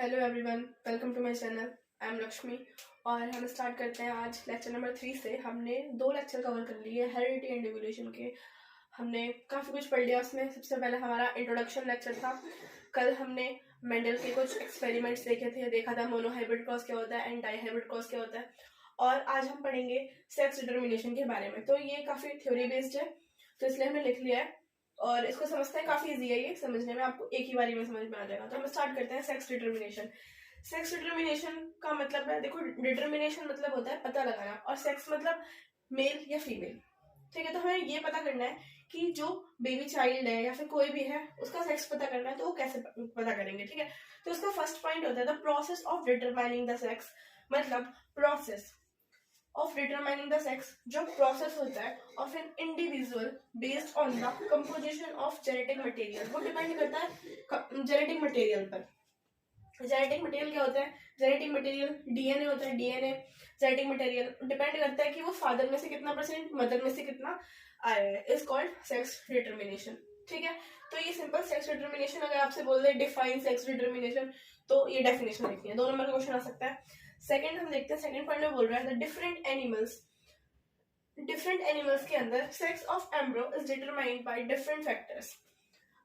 Hello everyone, welcome to my channel. I am Lakshmi और हम start करते हैं आज लेक्चर नंबर 3 से। हमने 2 लेक्चर कवर कर लिए हेरिडिटी एंड इवोल्यूशन के। हमने काफ़ी कुछ पढ़ लिया उसमें। सबसे पहले हमारा इंट्रोडक्शन लेक्चर था। कल हमने मेंडल के कुछ एक्सपेरिमेंट्स देखे थे, देखा था मोनोहाइब्रिड क्रॉस क्या होता है एंड डाईहाइब्रिड क्रॉस क्या होता है। और आज हम पढ़ेंगे सेक्स डिटर्मिनेशन के बारे में। तो ये काफ़ी थ्योरी बेस्ड है, तो इसलिए हमने लिख लिया है और इसको समझते हैं। काफी इजी है ये समझने में, आपको एक ही बारी में समझ में आ जाएगा। तो हम स्टार्ट करते हैं सेक्स डिटर्मिनेशन। सेक्स डिटर्मिनेशन का मतलब है, देखो डिटर्मिनेशन मतलब होता है पता लगाना, और सेक्स मतलब मेल या फीमेल। ठीक है, तो हमें ये पता करना है कि जो बेबी चाइल्ड है या फिर कोई भी है उसका सेक्स पता करना है, तो वो कैसे पता करेंगे। ठीक है, तो उसका फर्स्ट पॉइंट होता है the process of determining the sex. मतलब process of determining the sex जो प्रोसेस होता है of an individual based on the composition of genetic material। वो डिपेंड करता है जेनेटिक मटेरियल पर। जेनेटिक मटेरियल क्या होता है? जेनेटिक मटेरियल डीएनए होता है। डीएनए जेनेटिक मटेरियल डिपेंड करता है कि वो फादर में से कितना परसेंट, मदर में से कितना आया है। Is called sex determination. ठीक है, तो ये सिंपल सेक्स डिटर्मिनेशन। अगर आपसे बोल दे डिफाइन सेक्स डिटर्मिनेशन, तो ये डेफिनेशन लिखनी है। 2 नंबर का क्वेश्चन आ सकता है। सेकंड हम देखते हैं, सेकंड पॉइंट में बोल रहा है डिफरेंट एनिमल्स के अंदर sex of एम्ब्रो is determined by different factors.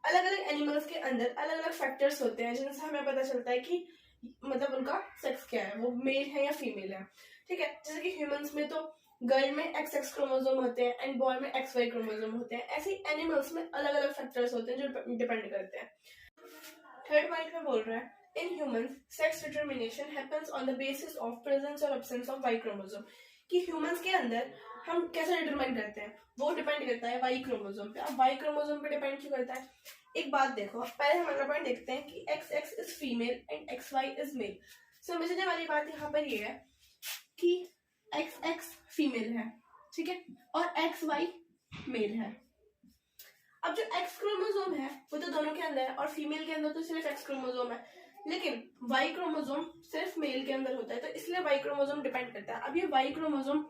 अलग अलग एनिमल्स के अंदर अलग अलग फैक्टर्स होते हैं जिनसे हमें पता चलता है कि मतलब उनका सेक्स क्या है, वो मेल है या फीमेल है। ठीक है, जैसे कि ह्यूमंस में तो गर्ल में XX क्रोमोसोम होते हैं एंड बॉय में XY क्रोमोसोम होते हैं। ऐसे एनिमल्स में अलग अलग फैक्टर्स होते हैं जो डिपेंड करते हैं। थर्ड पॉइंट में बोल रहा है in humans sex determination happens on the basis of presence और एब्सेंस ऑफ वाई क्रोमोसोम। कि ह्यूमंस के अंदर हम कैसे डिटरमाइन करते हैं, वो डिपेंड करता है वाई क्रोमोसोम पे। अब वाई क्रोमोसोम पे डिपेंड क्यों करता है? एक बात देखो, पहले हम अगला पॉइंट देखते हैं कि XX is female and XY is mail. समझने वाली बात यहाँ पर ये है कि XX फीमेल है, ठीक है, और XY मेल है। अब जो X क्रोमोसोम है वो तो दोनों के अंदर है, और फीमेल के अंदर तो सिर्फ X क्रोमोसोम है, लेकिन Y क्रोमोसोम सिर्फ मेल के अंदर होता है। तो इसलिए Y क्रोमोसोम डिपेंड करता है। अब ये Y क्रोमोसोम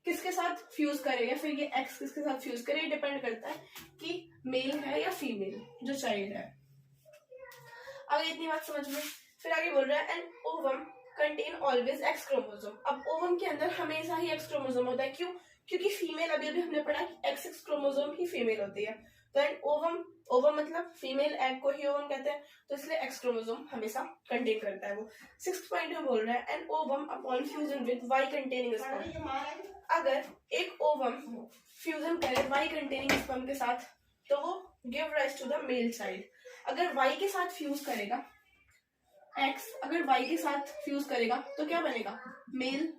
किसके साथ फ्यूज करे या फिर ये X किसके साथ फ्यूज करे, ये डिपेंड करता है कि मेल है या फीमेल जो चाइल्ड है। अगर इतनी बात समझ में, फिर आगे बोल रहा है an ovum contain always X chromosome. अब ओवम के अंदर हमेशा ही X क्रोमोसोम होता है। क्यों? क्योंकि फीमेल, अभी अभी हमने पढ़ा कि XX क्रोमोसोम ही फीमेल होती है। तो एन ओवम मतलब फीमेल एग को ही ओवम कहते हैं, तो इसलिए X क्रोमोसोम हमेशा कंटेन करता है वो। 6th पॉइंट में बोल रहा है an ovum upon fusion with Y containing sperm. अगर एक ओवम फ्यूजन करे Y कंटेनिंग स्पर्म के साथ, तो वो give rise to the male child. अगर Y के साथ फ्यूज करेगा, X अगर Y के साथ फ्यूज करेगा तो क्या बनेगा? मेल।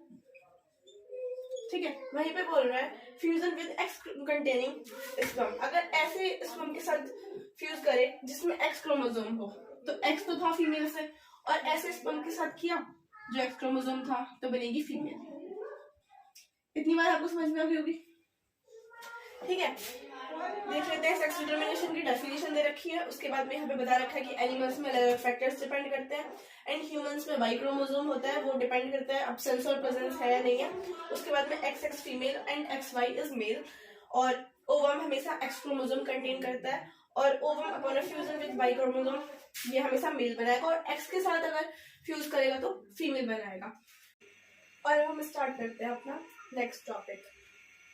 ठीक है, वहीं पे बोल रहा है fusion with X containing sperm. अगर ऐसे स्पर्म के साथ फ्यूज करे जिसमें X क्रोमोसोम हो, तो X तो था फीमेल से, और ऐसे स्पर्म के साथ किया जो X क्रोमोसोम था, तो बनेगी फीमेल। इतनी बात आपको समझ में आ गई होगी। ठीक है, देख लेते हैं सेक्स डिटर्मिनेशन की डेफिनेशन दे रखी है। उसके बाद में यहाँ पे बता रखा है कि एनिमल्स में अलग फैक्टर्स डिपेंड करते हैं एंड ह्यूमंस में वाई क्रोमोसोम होता है, वो डिपेंड करता है एब्सेंस और प्रेजेंस है या नहीं है। उसके बाद में XX female and XY is male, और ओवम हमेशा X क्रोमोसोम कंटेन करता है, और ovum upon fusion with Y chromosome ये हमेशा मेल बनाएगा, और X के साथ अगर फ्यूज करेगा तो फीमेल बनाएगा। और हम स्टार्ट करते हैं अपना नेक्स्ट टॉपिक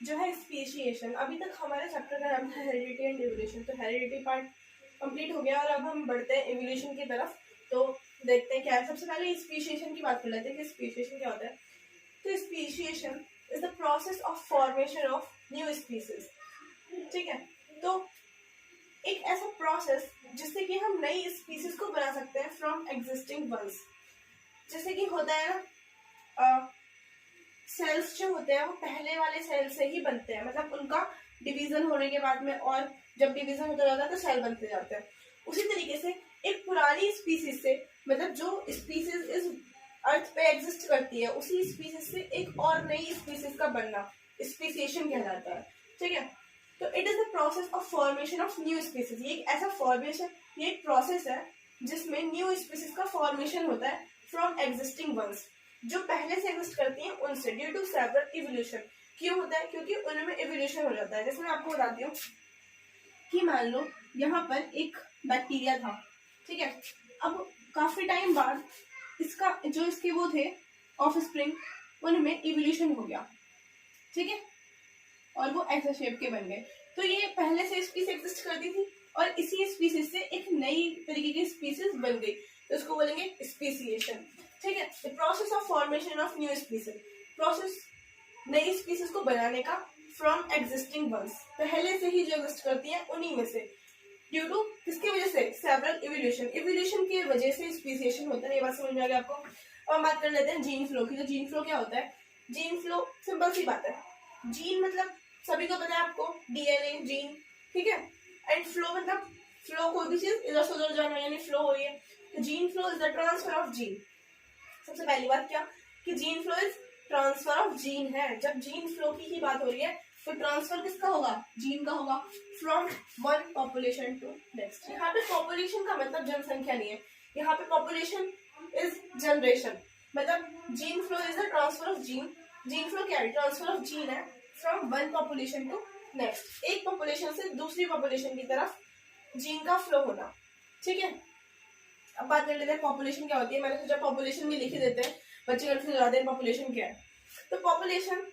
जो है स्पीशिएशन। अभी तक हमारे चैप्टर का नाम था हेरिडिटी एंड इवोल्यूशन। तो हेरिडिटी पार्ट कंप्लीट हो गया और अब हम बढ़ते हैं इवोल्यूशन की तरफ। तो देखते हैं क्या है। सबसे पहले स्पीशिएशन की बात कर लेते हैं कि स्पीशिएशन क्या होता है। तो speciation is the process of formation of new species. ठीक है, तो एक ऐसा प्रोसेस जिससे कि हम नई स्पीसीज को बना सकते हैं फ्रॉम एग्जिस्टिंग वंस। जैसे कि होता है ना, सेल्स जो होते हैं वो पहले वाले सेल से ही बनते हैं, मतलब उनका डिवीजन होने के बाद में, और जब डिवीजन होता जाता है तो सेल बनते जाते हैं। उसी तरीके से एक पुरानी स्पीसीज से, मतलब जो स्पीसीज इस अर्थ पे एग्जिस्ट करती है, उसी स्पीसीज से एक और नई स्पीसीज का बनना स्पीशिएशन कहलाता है। ठीक है, तो it is the process of formation of new species. ये एक ऐसा फॉर्मेशन, ये एक प्रोसेस है जिसमें न्यू स्पीसीज का फॉर्मेशन होता है फ्रॉम एग्जिस्टिंग वंस, जो पहले से एग्जिस्ट करती हैं उनसे, ड्यू टू सेवरल इवोल्यूशन। क्यों होता है? क्योंकि उनमें इवोल्यूशन हो जाता है। जैसे मैं आपको बताती हूँ कि मान लो यहाँ पर एक बैक्टीरिया था, ठीक है, अब काफी टाइम बाद इसका जो इसके वो थे ऑफस्प्रिंग, उनमें इवोल्यूशन हो गया, ठीक है, और वो ऐसा शेप के बन गए। तो ये पहले से स्पीसीज एग्जिस्ट करती थी और इसी स्पीसीज से एक नई तरीके की स्पीसीज बन गई, तो उसको बोलेंगे स्पीसीएशन, ठीक है। The process of formation of new species, process नई स्पीसीज को बनाने का फ्रॉम एग्जिस्टिंग वंस, पहले से ही जो एग्जिस्ट करती है उन्हीं में से, ड्यू टू किसकी वजह से, सेवरल इवोल्यूशन, इवोल्यूशन की वजह से स्पीसीएशन होता है। ये बात समझ में आ गया आपको। अब हम बात कर लेते हैं जीन फ्लो की। तो जीन फ्लो क्या होता है? जीन फ्लो सिंपल सी बात है, जीन मतलब सभी को पता है आपको, डीएनए जीन, ठीक है, एंड फ्लो मतलब फ्लो कोई भी चीज इधर से उधर जाना, यानी फ्लो हो रही है। तो gene flow is the transfer of gene. सबसे पहली बात क्या कि gene flow is transfer of gene है। जब जीन फ्लो की ही बात हो रही है तो ट्रांसफर किसका होगा? जीन का होगा, from one population to next. यहाँ पे पॉपुलेशन का मतलब जनसंख्या नहीं है, यहाँ पे पॉपुलेशन इज जनरेशन, मतलब gene flow is the transfer of gene. Gene flow क्या है? ट्रांसफर ऑफ जीन है from one population to next, एक पॉपुलेशन से दूसरी पॉपुलेशन की तरफ जीन का फ्लो होना, ठीक है। अब बात कर लेते हैं पॉपुलेशन क्या होती है। मैंने सोचा पॉपुलेशन भी लिख ही देते हैं, बच्चे कंफ्यूज हो जाते हैं पॉपुलेशन क्या है। तो पॉपुलेशन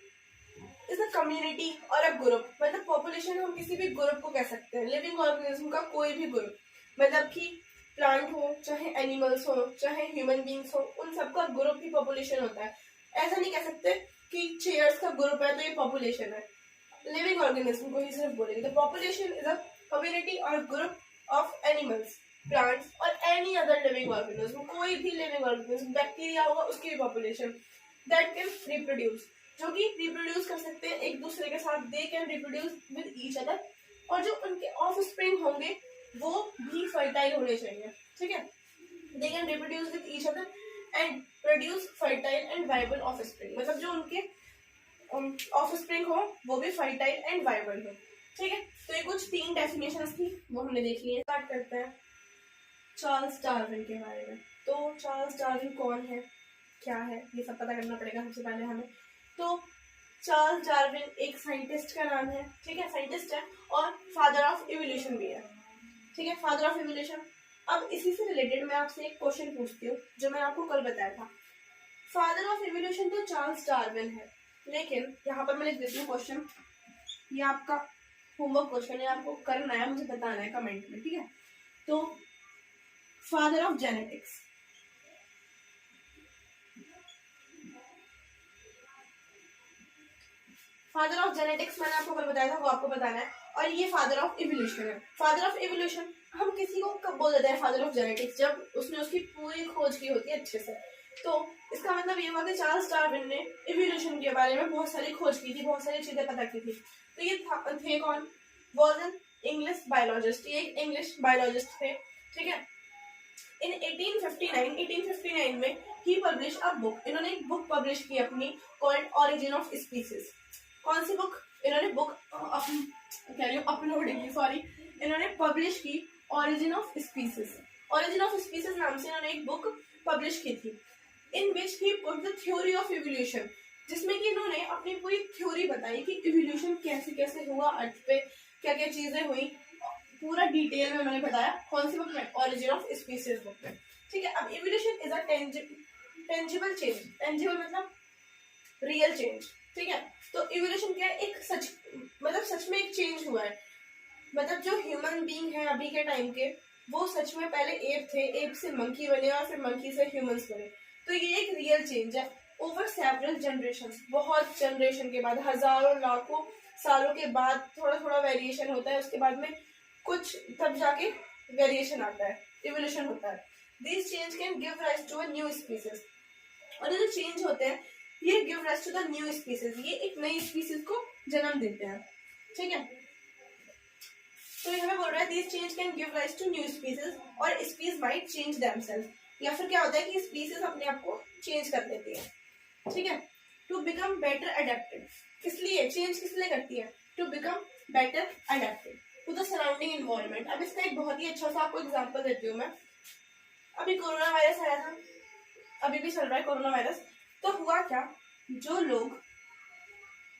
इज अ कम्युनिटी और अ ग्रुप, मतलब पॉपुलेशन हम किसी भी ग्रुप को कह सकते हैं, लिविंग ऑर्गेनिज्म का कोई भी ग्रुप, मतलब कि प्लांट हो, चाहे एनिमल्स हो, चाहे ह्यूमन बींग्स हो, उन सबका ग्रुप ही पॉपुलेशन होता है। ऐसा नहीं कह सकते कि चेयर्स का ग्रुप है तो ये पॉपुलेशन है, लिविंग ऑर्गेनिज्म को ही सिर्फ बोलेंगे। तो पॉपुलेशन इज अ कम्युनिटी और ग्रुप ऑफ एनिमल्स, प्लांट्स और एनी अदर लिविंग ऑर्गेनिज्म, कोई भी लिविंग ऑर्गेनिज्म, बैक्टीरिया होगा उसकी भी पॉपुलेशन, दैट कैन रिप्रोड्यूस, जो कि रिप्रोड्यूस कर सकते हैं एक दूसरे के साथ, they can reproduce with each other, और जो उनके ऑफस्प्रिंग होंगे वो भी फर्टाइल होने चाहिए, ठीक है। They can reproduce with each other and produce fertile and viable offspring, मतलब जो उनके ऑफस्प्रिंग हो वो भी फर्टाइल एंड वायबल हो, ठीक है। तो ये कुछ 3 डेफिनेशंस थी, वो हमने देख ली है। स्टार्ट करते हैं चार्ल्स डार्विन के बारे में। तो चार्ल्स डार्विन कौन है, क्या है, ये सब पता करना पड़ेगा सबसे पहले हमें। तो चार्ल्स डार्विन एक साइंटिस्ट का नाम है, ठीक है, साइंटिस्ट है और फादर ऑफ इवोल्यूशन भी है, ठीक है, फादर ऑफ इवोल्यूशन। अब इसी से रिलेटेड मैं आपसे एक क्वेश्चन पूछती हूँ जो मैंने आपको कल बताया था। फादर ऑफ इवोल्यूशन तो चार्ल्स डार्विन है, लेकिन यहाँ पर मैं लिख देती हूँ क्वेश्चन, ये आपका होमवर्क क्वेश्चन है, आपको करना है, मुझे बताना है कमेंट में, ठीक है। तो father of genetics, father of genetics मैंने आपको कल बताया था, वो आपको बताना है। और ये फादर ऑफ इवोल्यूशन है। फादर ऑफ इवोल्यूशन हम किसी को कब बोल देते हैं फादर ऑफ जेनेटिक्स? जब उसने उसकी पूरी खोज की होती है अच्छे से। तो इसका मतलब ये हुआ कि चार्ल्स डार्विन ने इवोल्यूशन के बारे में बहुत सारी खोज की थी, बहुत सारी चीजें पता की थी। तो ये थे कौन? वॉज एन इंग्लिश बायोलॉजिस्ट, ये एक इंग्लिश बायोलॉजिस्ट थे, ठीक है। इन 1859 में ही पब्लिश अ बुक, इन्होंने एक बुक पब्लिश की अपनी, कॉल्ड ओरिजिन ऑफ स्पीसीज। कौन सी बुक? इन्होंने बुक अपलोड की, सॉरी, इन्होंने पब्लिश की origin of species. Origin of species नाम से इन्होंने एक बुक पब्लिश की थी, in which he put the theory of evolution, जिसमें कि इन्होंने अपनी पूरी थ्योरी बताई कि इवोल्यूशन कैसे कैसे हुआ, अर्थ पे क्या क्या चीजें हुई, पूरा डिटेल में उन्होंने बताया। कौन सी बुक में? ओरिजिन ऑफ स्पीसीज बुक में, ठीक है। अब evolution is a tangible change, tangible मतलब रियल चेंज, ठीक है। तो इवोल्यूशन क्या है? एक सच, मतलब सच में एक चेंज हुआ है, मतलब जो ह्यूमन बीइंग है अभी के टाइम के, वो सच में पहले एप थे, एप से मंकी बने और फिर मंकी से ह्यूमंस बने। तो ये एक रियल चेंज है ओवर सेवरल जनरेशंस, बहुत जनरेशन के बाद, हजारों लाखों सालों के बाद थोड़ा थोड़ा वेरिएशन होता है, उसके बाद में कुछ तब जाके वेरिएशन आता है, इवोल्यूशन होता है। This change can give rise to a new species, और ये जो चेंज होते हैं ये give rise to the new species, ये एक नई स्पीसीज को जन्म देते हैं, ठीक है। तो ये हमें बोल रहा है this change can give rise to new species और स्पीसीज माइट चेंज देमसेल्फ, या फिर क्या होता है कि स्पीसीज अपने आप को चेंज कर देती है, ठीक है। टू बिकम बेटर अडेप्टेड, इसलिए चेंज किस लिए करती है? To become better adapted to the surrounding environment. अब इसका एक बहुत ही अच्छा सा आपको एग्जांपल देती हूँ मैं। अभी कोरोना वायरस आया था, अभी भी चल रहा है कोरोना वायरस। तो हुआ क्या, जो लोग,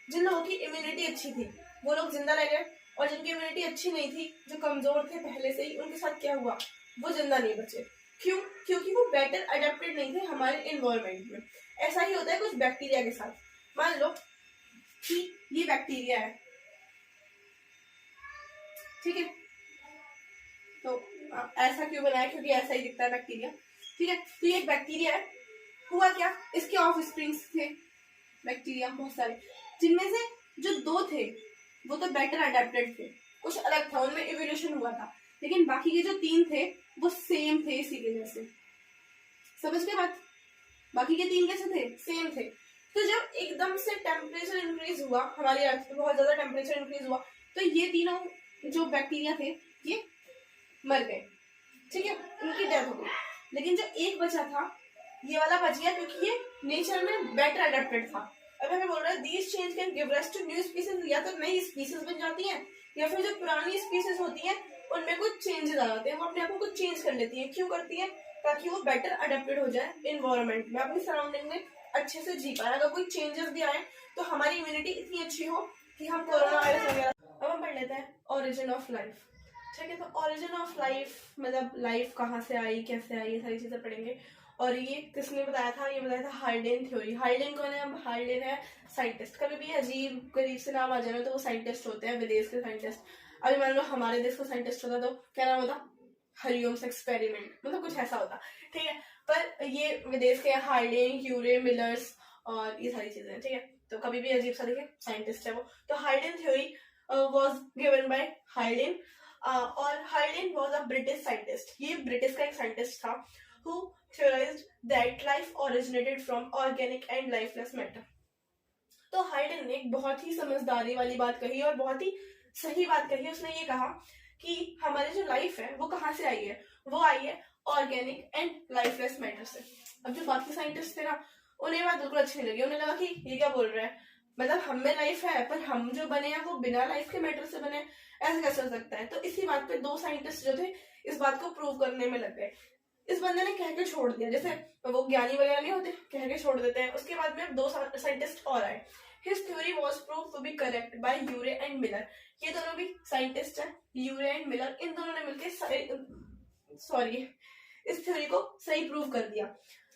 जिन लोगों की इम्यूनिटी अच्छी थी वो लोग जिंदा रह गए, और जिनकी इम्यूनिटी अच्छी नहीं थी, जो कमजोर थे पहले से ही, उनके साथ क्या हुआ? वो जिंदा नहीं बचे, क्यों? क्योंकि वो बेटर अडेप्टेड नहीं थे हमारे इन्वायरमेंट में। ऐसा ही होता है कुछ बैक्टीरिया के साथ। मान लो कि ये बैक्टीरिया है, ठीक है, तो ऐसा क्यों बनाया? क्योंकि ऐसा ही दिखता है बैक्टीरिया, ठीक है। तो ये एक बैक्टीरिया है, हुआ क्या, इसके ऑफ स्प्रिंग्स थे बैक्टीरिया बहुत सारे, जिनमें से जो 2 थे वो तो बेटर अडेप्टेड थे, कुछ अलग था, उनमें इवोल्यूशन हुआ था, लेकिन बाकी के जो 3 थे वो सेम थे इसी के जैसे। समझ के बात? बाकी के 3 कैसे थे? सेम थे। तो जब एकदम से टेम्परेचर इंक्रीज हुआ, हमारी अर्थ में बहुत ज्यादा टेम्परेचर इंक्रीज हुआ, तो ये तीनों जो बैक्टीरिया थे ये मर गए, ठीक है, उनकी डेथ हो गई। लेकिन जो एक बचा था ये वाला बच गया, क्योंकि ये नेचर में बेटर अडेप्टेड था। अब हमें बोल रहा है these change can give rise to new species, या तो नई स्पीसीज बन जाती हैं, या फिर जो पुरानी स्पीसीज होती हैं उनमें कुछ चेंजेस आ जाते हैं, वो अपने आप को कुछ चेंज कर लेती हैं। क्यों करती हैं? ताकि वो बेटर अडेप्टेड हो जाए इन्वायरमेंट में, अपनी सराउंडिंग में अच्छे से जी पाए। अगर कोई चेंजेस भी आए तो हमारी इम्यूनिटी इतनी अच्छी हो कि हम कोरोना वायरस वगैरह। अब हम पढ़ लेते हैं ओरिजिन ऑफ लाइफ, ठीक है। तो ओरिजिन ऑफ लाइफ मतलब लाइफ कहाँ से आई, कैसे आई, ये सारी चीजें पढ़ेंगे। और ये किसने बताया था? ये बताया था हार्डेन थ्योरी। हार्डेन कौन है? अब हार्डेन है साइंटिस्ट। कभी भी अजीब गरीब से नाम आ जाए ना तो वो साइंटिस्ट होते हैं, विदेश के साइंटिस्ट। अभी मान लो हमारे देश का साइंटिस्ट होता तो क्या नाम होता? हरिओम्स एक्सपेरिमेंट, मतलब कुछ ऐसा होता, ठीक है। पर ये विदेश के हार्डेन, क्यूरे, मिलर्स और ये सारी चीजें, ठीक है। तो कभी भी अजीब सा देखे, साइंटिस्ट है वो। तो Haldane theory was given by Haldane, और Haldane was a British scientist. ये ब्रिटिश का एक साइंटिस्ट था who theorized that life originated from organic and lifeless matter। तो हार्डेन ने एक बहुत ही समझदारी वाली बात कही और बहुत ही सही बात कही। उसने ये कहा कि हमारी जो लाइफ है वो कहाँ से आई है? वो आई है ऑर्गेनिक एंड लाइफलेस मैटर से। अब जो बाकी साइंटिस्ट थे ना, उन्हें बात बिल्कुल अच्छी नहीं लगी। उन्हें लगा कि ये क्या बोल रहा है, मतलब हम में लाइफ है पर हम जो बने हैं वो बिना लाइफ के मैटर से बने, ऐसा कैसे हो सकता है? तो इसी बात पे 2 साइंटिस्ट जो थे इस बात को प्रूव करने में लग गए। इस बंदे ने कह के छोड़ दिया, जैसे वो ज्ञानी वगैरह नहीं होते, कह के छोड़ देते हैं। उसके बाद में अब 2 साइंटिस्ट और आए। His theory was proved to be correct by Urey and Miller. ये दोनों भी साइंटिस्ट हैं, यूरे एंड मिलर। इन दोनों ने मिलकर इस थ्योरी को सही प्रूव कर दिया।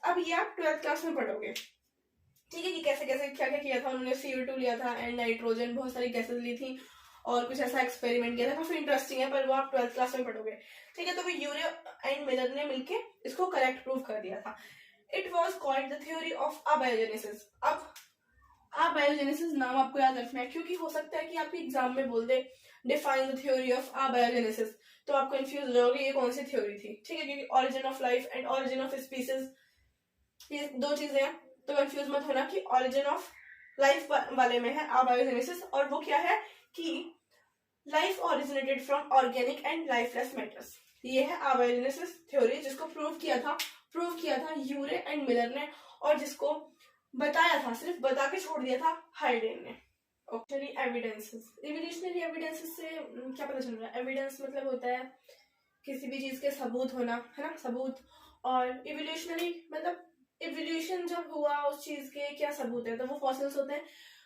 अब ये आप 12th क्लास में पढ़ोगे, ठीक है, कि कैसे कैसे क्या क्या किया था उन्होंने। CO2 लिया था एंड नाइट्रोजन, बहुत सारी गैसेस ली थी और कुछ ऐसा एक्सपेरिमेंट किया था। काफी इंटरेस्टिंग है, पर वो आप 12th क्लास में पढ़ोगे, ठीक है। तो वो यूरे एंड मिलर ने मिलके इसको करेक्ट प्रूव कर दिया था। It was called the theory of abiogenesis. अब अबायोजेनेसिस नाम आपको याद रखना है, क्योंकि हो सकता है कि आपके एग्जाम में बोल दे define the theory of abiogenesis, तो आप कंफ्यूज हो जाओगे ये कौन सी थ्योरी थी, ठीक है। क्योंकि origin of life and origin of species ये 2 चीजें हैं, तो कंफ्यूज मत होना कि ओरिजिन ऑफ लाइफ वाले में है अबायोजेनेसिस, और वो क्या है कि life originated from organic and lifeless matters. ये है अबायोजेनेसिस थ्योरी, जिसको प्रूव किया था यूरे एंड मिलर ने, और जिसको बताया था, सिर्फ बता के छोड़ दिया था हार्डेन ने। Okay, evidences. इवोल्यूशनरी एविडेंसेस से क्या पता चल रहा है? एविडेंस मतलब होता है किसी भी चीज के सबूत होना, है ना, सबूत। और इवोल्यूशनरी मतलब इवोल्यूशन जब हुआ उस चीज के क्या सबूत है, तो वो फॉसिल्स होते हैं।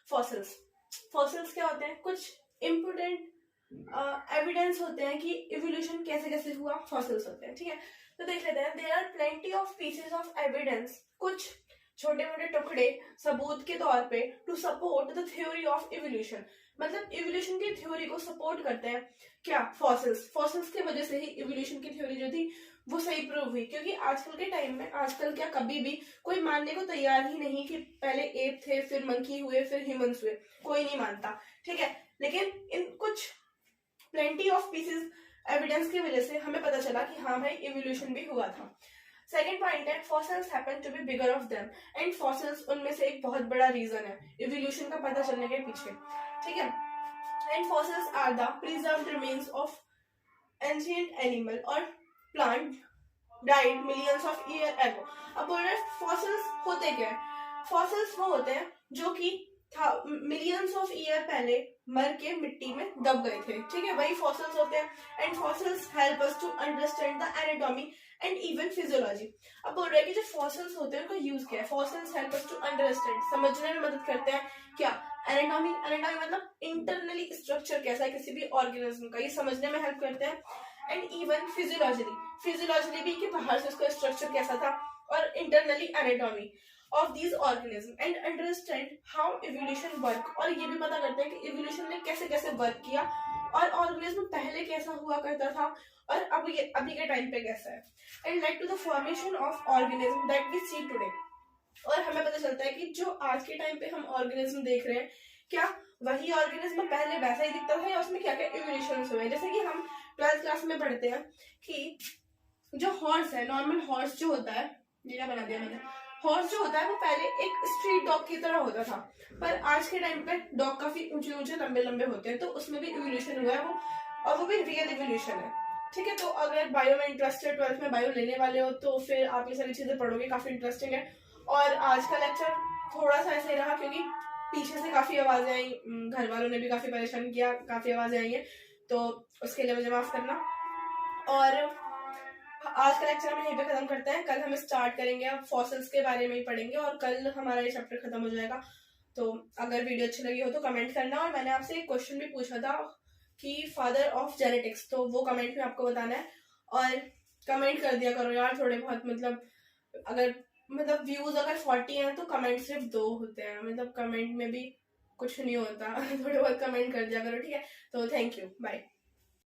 फॉसिल्स क्या होते हैं? कुछ इम्पोर्टेंट एविडेंस होते हैं कि इवोल्यूशन कैसे कैसे हुआ, फॉसिल्स होते हैं, ठीक है। तो देख लेते हैं, there are plenty of pieces of evidence, कुछ छोटे मोटे टुकड़े सबूत के तौर पे, to support the theory of evolution. मतलब इवोल्यूशन की थ्योरी को सपोर्ट करते हैं क्या? फॉसिल्स की वजह से ही इवोल्यूशन की थ्योरी जो थी वो सही प्रूव हुई। क्योंकि आजकल के टाइम में, आजकल क्या कभी भी कोई मानने को तैयार ही नहीं कि पहले एप थे, फिर मंकी हुए, फिर ह्यूमंस हुए, कोई नहीं मानता, ठीक है। लेकिन इन कुछ प्लेंटी ऑफ पीसेस एविडेंस की वजह से हमें पता चला कि हाँ भाई इवोल्यूशन भी हुआ था। सेकेंड पॉइंट है, fossils happen to be bigger of them, and fossils उनमें से एक बहुत बड़ा रीजन है इवोल्यूशन का पता चलने के पीछे, ठीक है। And fossils are the preserved remains of ancient animal और plant died millions of year ago. अब बोल रहे फॉसिल्स होते क्या है? फॉसिल्स वो होते हैं जो कि मिलियंस ऑफ ईयर पहले मर के मिट्टी में दब गए थे, ठीक है, वही फॉसिल्स होते हैं। And fossils help us to understand the anatomy and even physiology. अब बोल रहे हैं कि जो फॉसिल्स होते हैं उनका यूज क्या है? Fossils help us to understand, समझने में मदद करते हैं क्या? एनाटॉमी मतलब इंटरनली स्ट्रक्चर कैसा है किसी भी ऑर्गेनिज्म का, ये समझने में हेल्प करते हैं। एंड इवन फिजियोलॉजिकली, फिजियोलॉजिकली भी कि बाहर से उसका स्ट्रक्चर कैसा था, और internally anatomy of these organism, and understand how evolution work, और ये भी पता करते हैं कि इवोल्यूशन ने कैसे कैसे वर्क किया और ऑर्गेनिज्म पहले कैसा हुआ करता था और अभी के टाइम पे कैसा है, and led to the formation of organism that we see today. और हमें पता चलता है कि जो आज के टाइम पे हम ऑर्गेनिज्म देख रहे हैं, क्या वही ऑर्गेनिज्म पहले वैसा ही दिखता था या उसमें क्या क्या इवोल्यूशन हुए। जैसे कि हम 12th क्लास में पढ़ते हैं कि जो हॉर्स है, नॉर्मल हॉर्स जो होता है, ये क्या बना दिया मैंने, हॉर्स जो होता है वो पहले एक स्ट्रीट डॉग की तरह होता था, पर आज के टाइम पे डॉग काफी ऊंचे ऊंचे लंबे लंबे होते हैं, तो उसमें भी इवोल्यूशन हुआ है वो, और वो भी रियल इवोल्यूशन है। ठीक है, तो अगर बायो में इंटरेस्टेड, 12th में बायो लेने वाले हो तो फिर आप ये सारी चीजें पढ़ोगे, काफी इंटरेस्टिंग है। और आज का लेक्चर थोड़ा सा ऐसे ही रहा क्योंकि पीछे से काफी आवाजें आई, घर वालों ने भी काफी परेशान किया, काफी आवाजें आई है, तो उसके लिए मुझे माफ करना। और आज का लेक्चर हम यहीं पे खत्म करते हैं, कल हम स्टार्ट करेंगे, अब फॉसिल्स के बारे में ही पढ़ेंगे और कल हमारा ये चैप्टर खत्म हो जाएगा। तो अगर वीडियो अच्छी लगी हो तो कमेंट करना, और मैंने आपसे एक क्वेश्चन भी पूछा था कि फादर ऑफ जेनेटिक्स, तो वो कमेंट में आपको बताना है, और कमेंट कर दिया करो यार थोड़े बहुत, मतलब अगर मतलब व्यूज अगर 40 हैं तो कमेंट सिर्फ 2 होते हैं, मतलब कमेंट में भी कुछ नहीं होता थोड़े बहुत कमेंट कर दिया करो, ठीक है। तो थैंक यू, बाय।